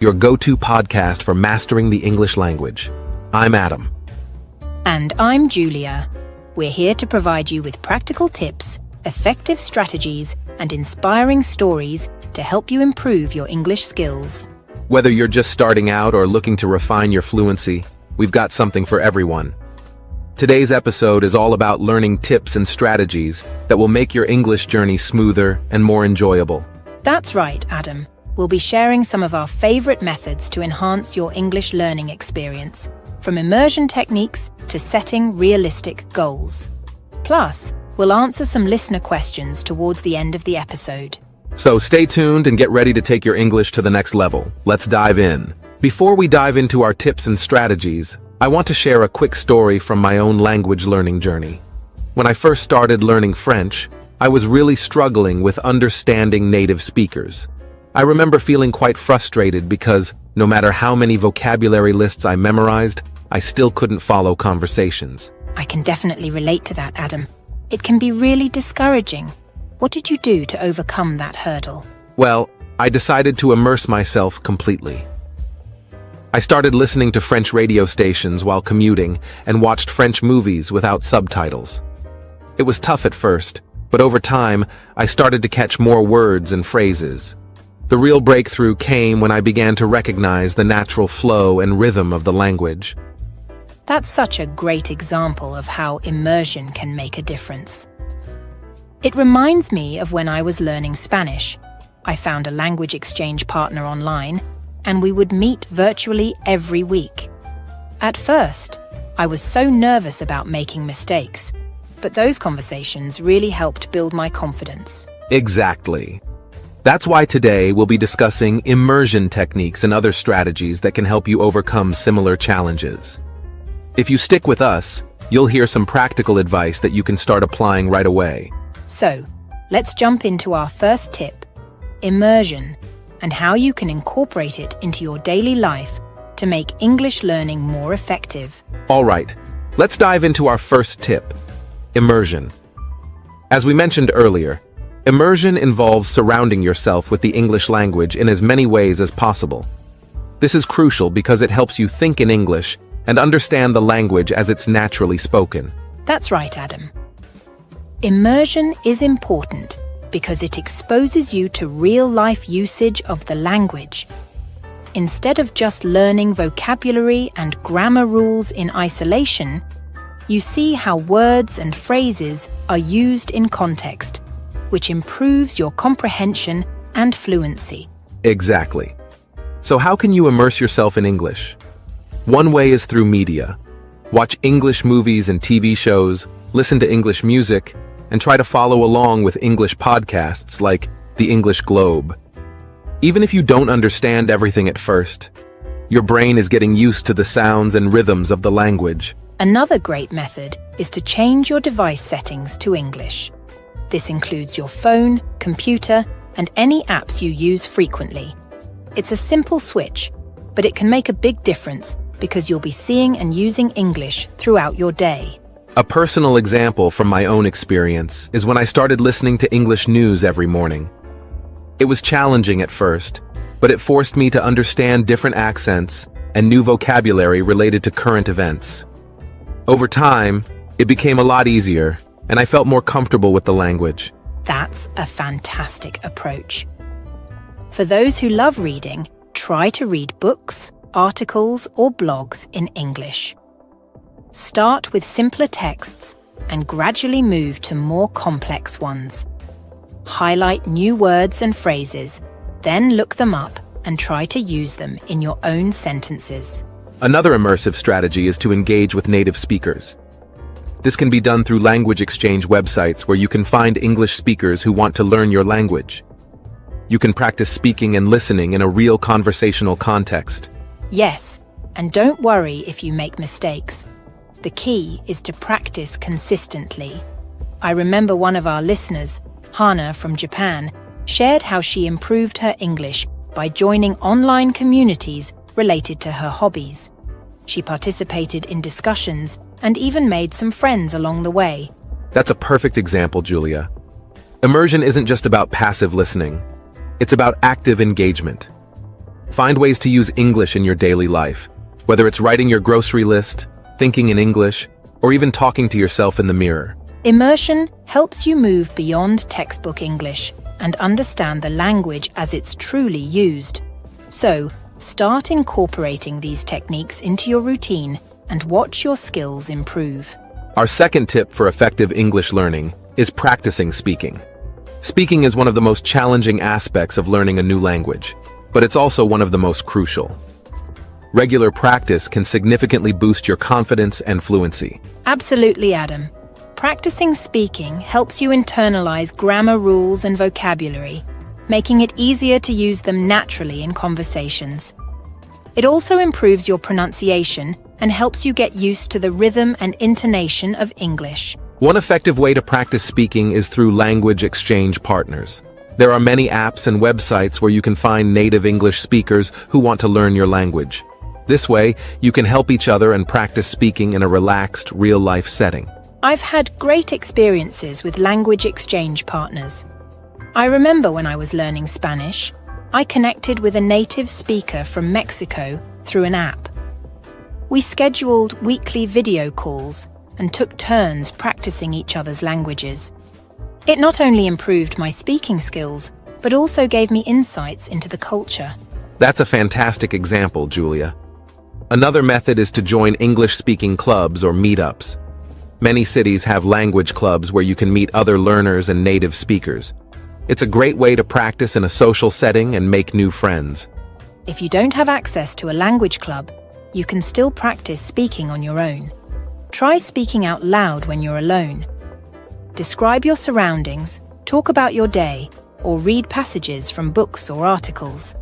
your go-to podcast for mastering the English language. I'm Adam. And I'm Julia. We're here to provide you with practical tips, effective strategies, and inspiring stories to help you improve your English skills. Whether you're just starting out or looking to refine your fluency, we've got something for everyone. Today's episode is all about learning tips and strategies that will make your English journey smoother and more enjoyable. That's right, Adam. We'll be sharing some of our favorite methods to enhance your English learning experience, from immersion techniques to setting realistic goals. Plus, we'll answer some listener questions towards the end of the episode. So stay tuned and get ready to take your English to the next level. Let's dive in. Before we dive into our tips and strategies, I want to share a quick story from my own language learning journey. When I first started learning French, I was really struggling with understanding native speakers. I remember feeling quite frustrated because no matter how many vocabulary lists I memorized, I still couldn't follow conversations. I can definitely relate to that, Adam. It can be really discouraging. What did you do to overcome that hurdle? Well, I decided to immerse myself completely. I started listening to French radio stations while commuting and watched French movies without subtitles. It was tough at first, but over time, I started to catch more words and phrases. The real breakthrough came when I began to recognize the natural flow and rhythm of the language. That's such a great example of how immersion can make a difference. It reminds me of when I was learning Spanish. I found a language exchange partner online, and we would meet virtually every week. At first, I was so nervous about making mistakes, but those conversations really helped build my confidence. Exactly. That's why today we'll be discussing immersion techniques and other strategies that can help you overcome similar challenges. If you stick with us, you'll hear some practical advice that you can start applying right away. So, let's jump into our first tip, immersion, and how you can incorporate it into your daily life to make English learning more effective. All right, let's dive into our first tip, immersion. As we mentioned earlier, immersion involves surrounding yourself with the English language in as many ways as possible. This is crucial because it helps you think in English and understand the language as it's naturally spoken. That's right, Adam. Immersion is important because it exposes you to real-life usage of the language. Instead of just learning vocabulary and grammar rules in isolation, you see how words and phrases are used in context, which improves your comprehension and fluency. Exactly. So how can you immerse yourself in English? One way is through media. Watch English movies and TV shows, listen to English music, and try to follow along with English podcasts like The English Globe. Even if you don't understand everything at first, your brain is getting used to the sounds and rhythms of the language. Another great method is to change your device settings to English. This includes your phone, computer, and any apps you use frequently. It's a simple switch, but it can make a big difference because you'll be seeing and using English throughout your day. A personal example from my own experience is when I started listening to English news every morning. It was challenging at first, but it forced me to understand different accents and new vocabulary related to current events. Over time, it became a lot easier, and I felt more comfortable with the language. That's a fantastic approach. For those who love reading, try to read books, articles, or blogs in English. Start with simpler texts and gradually move to more complex ones. Highlight new words and phrases, then look them up and try to use them in your own sentences. Another immersive strategy is to engage with native speakers. This can be done through language exchange websites where you can find English speakers who want to learn your language. You can practice speaking and listening in a real conversational context. Yes, and don't worry if you make mistakes. The key is to practice consistently. I remember one of our listeners, Hana from Japan, shared how she improved her English by joining online communities related to her hobbies. She participated in discussions and even made some friends along the way. That's a perfect example, Julia. Immersion isn't just about passive listening. It's about active engagement. Find ways to use English in your daily life, whether it's writing your grocery list, thinking in English, or even talking to yourself in the mirror. Immersion helps you move beyond textbook English and understand the language as it's truly used. So, start incorporating these techniques into your routine and watch your skills improve. Our second tip for effective English learning is practicing speaking. Speaking is one of the most challenging aspects of learning a new language, but it's also one of the most crucial. Regular practice can significantly boost your confidence and fluency. Absolutely, Adam. Practicing speaking helps you internalize grammar rules and vocabulary, making it easier to use them naturally in conversations. It also improves your pronunciation and helps you get used to the rhythm and intonation of English. One effective way to practice speaking is through language exchange partners. There are many apps and websites where you can find native English speakers who want to learn your language. This way, you can help each other and practice speaking in a relaxed, real-life setting. I've had great experiences with language exchange partners. I remember when I was learning Spanish, I connected with a native speaker from Mexico through an app. We scheduled weekly video calls and took turns practicing each other's languages. It not only improved my speaking skills, but also gave me insights into the culture. That's a fantastic example, Julia. Another method is to join English-speaking clubs or meetups. Many cities have language clubs where you can meet other learners and native speakers. It's a great way to practice in a social setting and make new friends. If you don't have access to a language club, you can still practice speaking on your own. Try speaking out loud when you're alone. Describe your surroundings, talk about your day, or read passages from books or articles.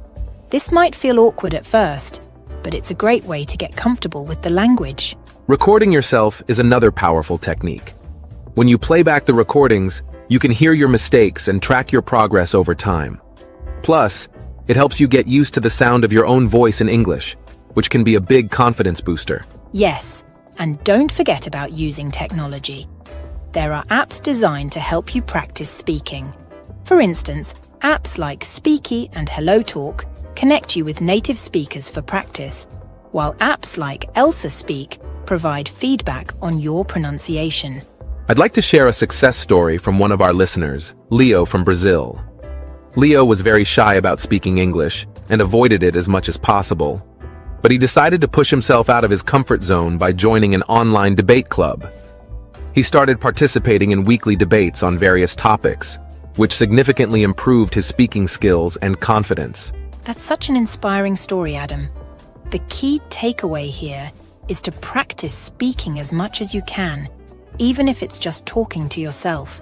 This might feel awkward at first, but it's a great way to get comfortable with the language. Recording yourself is another powerful technique. When you play back the recordings, you can hear your mistakes and track your progress over time. Plus, it helps you get used to the sound of your own voice in English, which can be a big confidence booster. Yes, and don't forget about using technology. There are apps designed to help you practice speaking. For instance, apps like Speaky and HelloTalk connect you with native speakers for practice, while apps like Elsa Speak provide feedback on your pronunciation. I'd like to share a success story from one of our listeners, Leo from Brazil. Leo was very shy about speaking English and avoided it as much as possible, but he decided to push himself out of his comfort zone by joining an online debate club. He started participating in weekly debates on various topics, which significantly improved his speaking skills and confidence. That's such an inspiring story, Adam. The key takeaway here is to practice speaking as much as you can, even if it's just talking to yourself.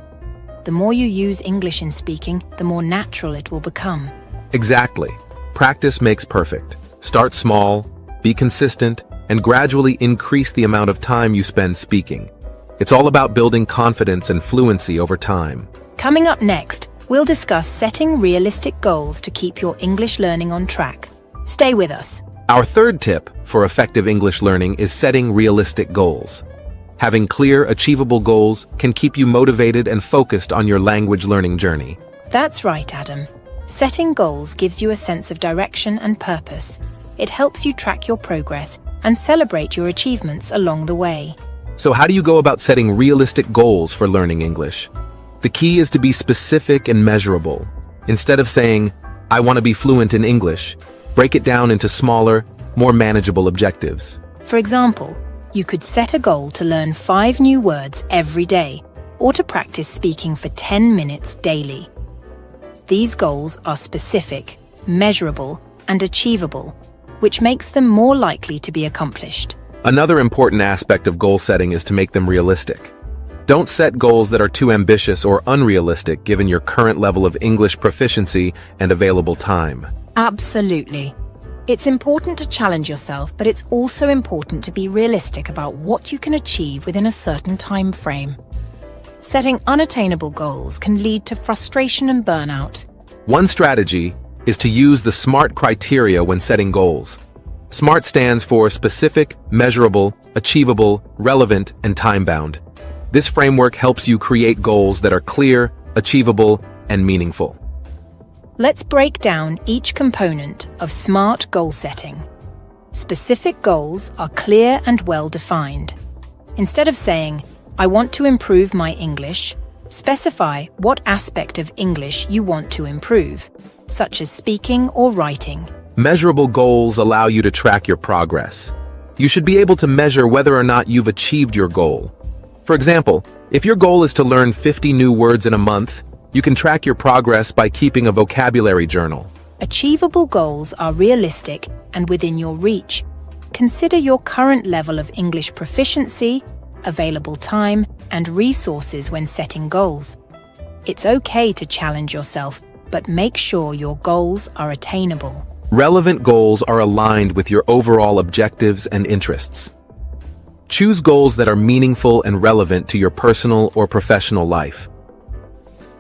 The more you use English in speaking, the more natural it will become. Exactly. Practice makes perfect. Start small, be consistent, and gradually increase the amount of time you spend speaking. It's all about building confidence and fluency over time. Coming up next, we'll discuss setting realistic goals to keep your English learning on track. Stay with us. Our third tip for effective English learning is setting realistic goals. Having clear, achievable goals can keep you motivated and focused on your language learning journey. That's right, Adam. Setting goals gives you a sense of direction and purpose. It helps you track your progress and celebrate your achievements along the way. So how do you go about setting realistic goals for learning English? The key is to be specific and measurable. Instead of saying, "I want to be fluent in English," break it down into smaller, more manageable objectives. For example, you could set a goal to learn 5 new words every day, or to practice speaking for 10 minutes daily. These goals are specific, measurable, and achievable, which makes them more likely to be accomplished. Another important aspect of goal setting is to make them realistic. Don't set goals that are too ambitious or unrealistic given your current level of English proficiency and available time. Absolutely. It's important to challenge yourself, but it's also important to be realistic about what you can achieve within a certain time frame. Setting unattainable goals can lead to frustration and burnout. One strategy is to use the SMART criteria when setting goals. SMART stands for specific, measurable, achievable, relevant, and time-bound. This framework helps you create goals that are clear, achievable, and meaningful. Let's break down each component of SMART goal setting. Specific goals are clear and well defined. Instead of saying, "I want to improve my English," specify what aspect of English you want to improve, such as speaking or writing. Measurable goals allow you to track your progress. You should be able to measure whether or not you've achieved your goal. For example, if your goal is to learn 50 new words in a month, you can track your progress by keeping a vocabulary journal. Achievable goals are realistic and within your reach. Consider your current level of English proficiency, available time, and resources when setting goals. It's okay to challenge yourself, but make sure your goals are attainable. Relevant goals are aligned with your overall objectives and interests. Choose goals that are meaningful and relevant to your personal or professional life.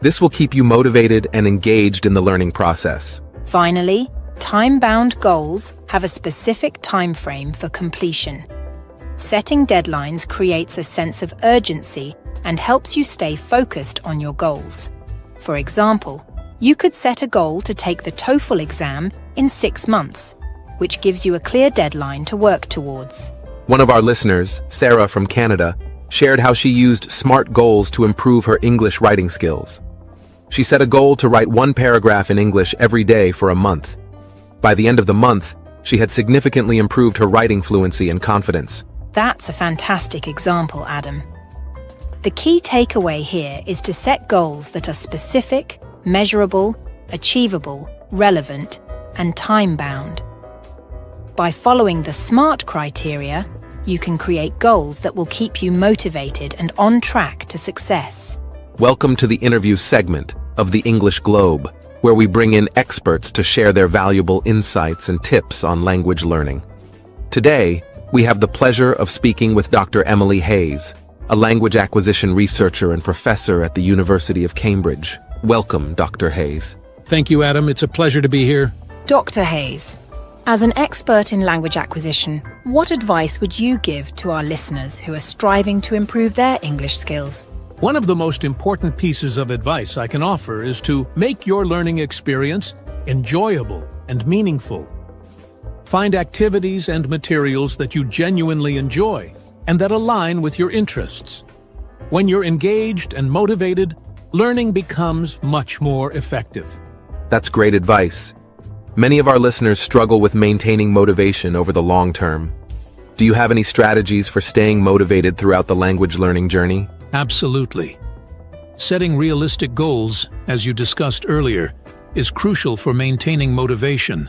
This will keep you motivated and engaged in the learning process. Finally, time-bound goals have a specific time frame for completion. Setting deadlines creates a sense of urgency and helps you stay focused on your goals. For example, you could set a goal to take the TOEFL exam in 6 months, which gives you a clear deadline to work towards. One of our listeners, Sarah from Canada, shared how she used SMART goals to improve her English writing skills. She set a goal to write 1 paragraph in English every day for a month. By the end of the month, she had significantly improved her writing fluency and confidence. That's a fantastic example, Adam. The key takeaway here is to set goals that are specific, measurable, achievable, relevant, and time-bound. By following the SMART criteria, you can create goals that will keep you motivated and on track to success. Welcome to the interview segment of the English Globe, where we bring in experts to share their valuable insights and tips on language learning. Today, we have the pleasure of speaking with Dr. Emily Hayes, a language acquisition researcher and professor at the University of Cambridge. Welcome, Dr. Hayes. Thank you, Adam. It's a pleasure to be here. Dr. Hayes, as an expert in language acquisition, what advice would you give to our listeners who are striving to improve their English skills? One of the most important pieces of advice I can offer is to make your learning experience enjoyable and meaningful. Find activities and materials that you genuinely enjoy and that align with your interests. When you're engaged and motivated, learning becomes much more effective. That's great advice. Many of our listeners struggle with maintaining motivation over the long term. Do you have any strategies for staying motivated throughout the language learning journey? Absolutely. Setting realistic goals, as you discussed earlier, is crucial for maintaining motivation.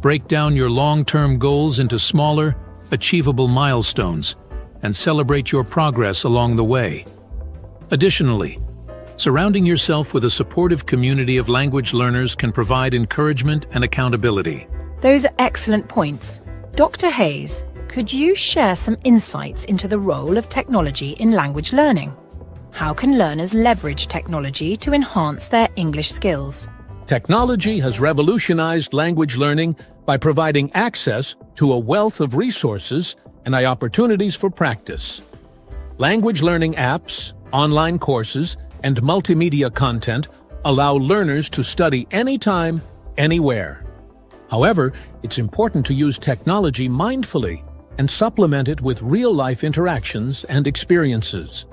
Break down your long-term goals into smaller, achievable milestones, and celebrate your progress along the way. Additionally, surrounding yourself with a supportive community of language learners can provide encouragement and accountability. Those are excellent points. Dr. Hayes, could you share some insights into the role of technology in language learning? How can learners leverage technology to enhance their English skills? Technology has revolutionized language learning by providing access to a wealth of resources and opportunities for practice. Language learning apps, online courses, and multimedia content allow learners to study anytime, anywhere. However, it's important to use technology mindfully and supplement it with real-life interactions and experiences.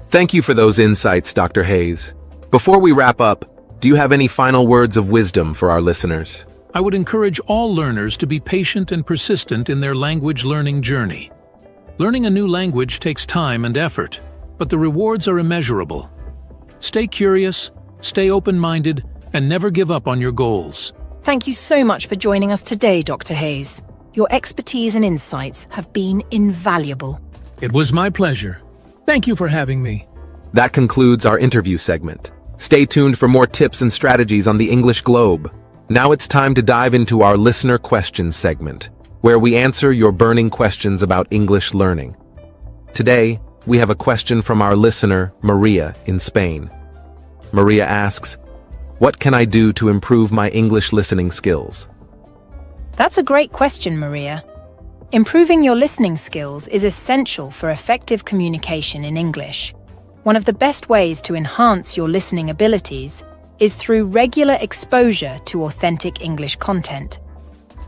Thank you for those insights, Dr. Hayes. Before we wrap up, do you have any final words of wisdom for our listeners? I would encourage all learners to be patient and persistent in their language learning journey. Learning a new language takes time and effort, but the rewards are immeasurable. Stay curious, stay open-minded, and never give up on your goals. Thank you so much for joining us today, Dr. Hayes. Your expertise and insights have been invaluable. It was my pleasure. Thank you for having me. That concludes our interview segment. Stay tuned for more tips and strategies on the English Globe. Now it's time to dive into our listener questions segment, where we answer your burning questions about English learning. Today, we have a question from our listener, Maria, in Spain. Maria asks, "What can I do to improve my English listening skills?" That's a great question, Maria. Improving your listening skills is essential for effective communication in English. One of the best ways to enhance your listening abilities is through regular exposure to authentic English content.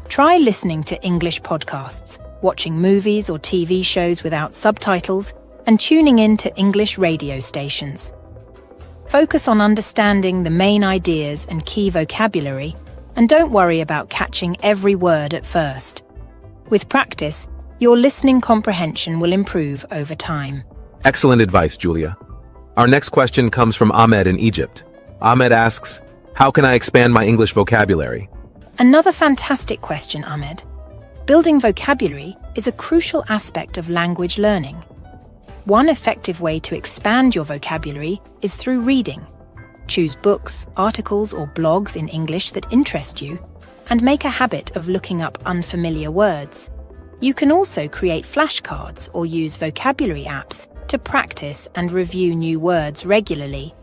Try listening to English podcasts, watching movies or TV shows without subtitles, and tuning in to English radio stations. Focus on understanding the main ideas and key vocabulary, and don't worry about catching every word at first. With practice, your listening comprehension will improve over time. Excellent advice, Julia. Our next question comes from Ahmed in Egypt. Ahmed asks, how can I expand my English vocabulary? Another fantastic question, Ahmed. Building vocabulary is a crucial aspect of language learning. One effective way to expand your vocabulary is through reading. Choose books, articles, or blogs in English that interest you, and make a habit of looking up unfamiliar words. You can also create flashcards or use vocabulary apps to practice and review new words regularly.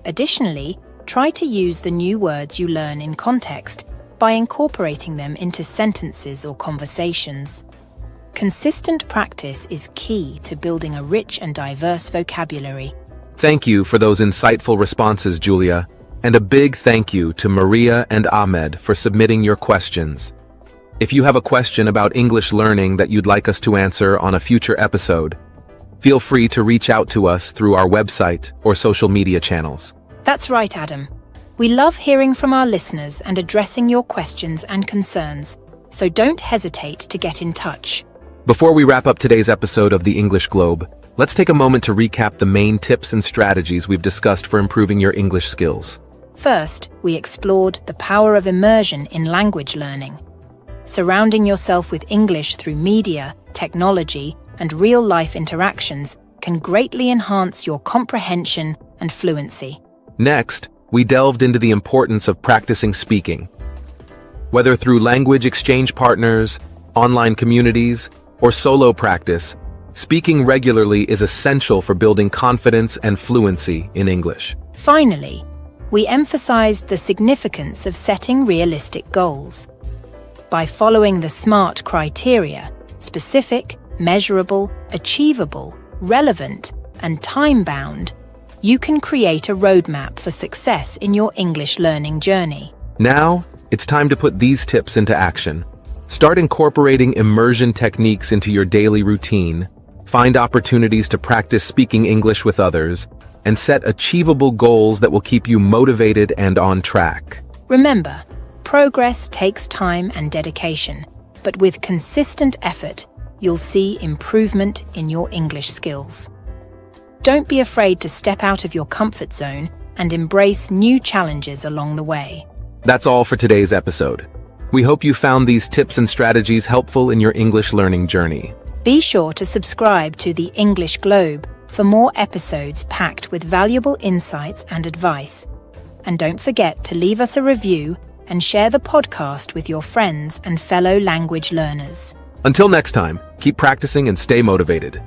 Additionally, try to use the new words you learn in context by incorporating them into sentences or conversations. Consistent practice is key to building a rich and diverse vocabulary. Thank you for those insightful responses, Julia, and a big thank you to Maria and Ahmed for submitting your questions. If you have a question about English learning that you'd like us to answer on a future episode, feel free to reach out to us through our website or social media channels. That's right, Adam. We love hearing from our listeners and addressing your questions and concerns, so don't hesitate to get in touch. Before we wrap up today's episode of the English Globe, let's take a moment to recap the main tips and strategies we've discussed for improving your English skills. First, we explored the power of immersion in language learning. Surrounding yourself with English through media, technology, and real-life interactions can greatly enhance your comprehension and fluency. Next, we delved into the importance of practicing speaking. Whether through language exchange partners, online communities, or solo practice, speaking regularly is essential for building confidence and fluency in English. Finally, we emphasized the significance of setting realistic goals. By following the SMART criteria, specific, measurable, achievable, relevant, and time-bound, you can create a roadmap for success in your English learning journey. Now, it's time to put these tips into action. Start incorporating immersion techniques into your daily routine, find opportunities to practice speaking English with others, and set achievable goals that will keep you motivated and on track. Remember, progress takes time and dedication, but with consistent effort, you'll see improvement in your English skills. Don't be afraid to step out of your comfort zone and embrace new challenges along the way. That's all for today's episode. We hope you found these tips and strategies helpful in your English learning journey. Be sure to subscribe to the English Globe for more episodes packed with valuable insights and advice. And don't forget to leave us a review and share the podcast with your friends and fellow language learners. Until next time, keep practicing and stay motivated.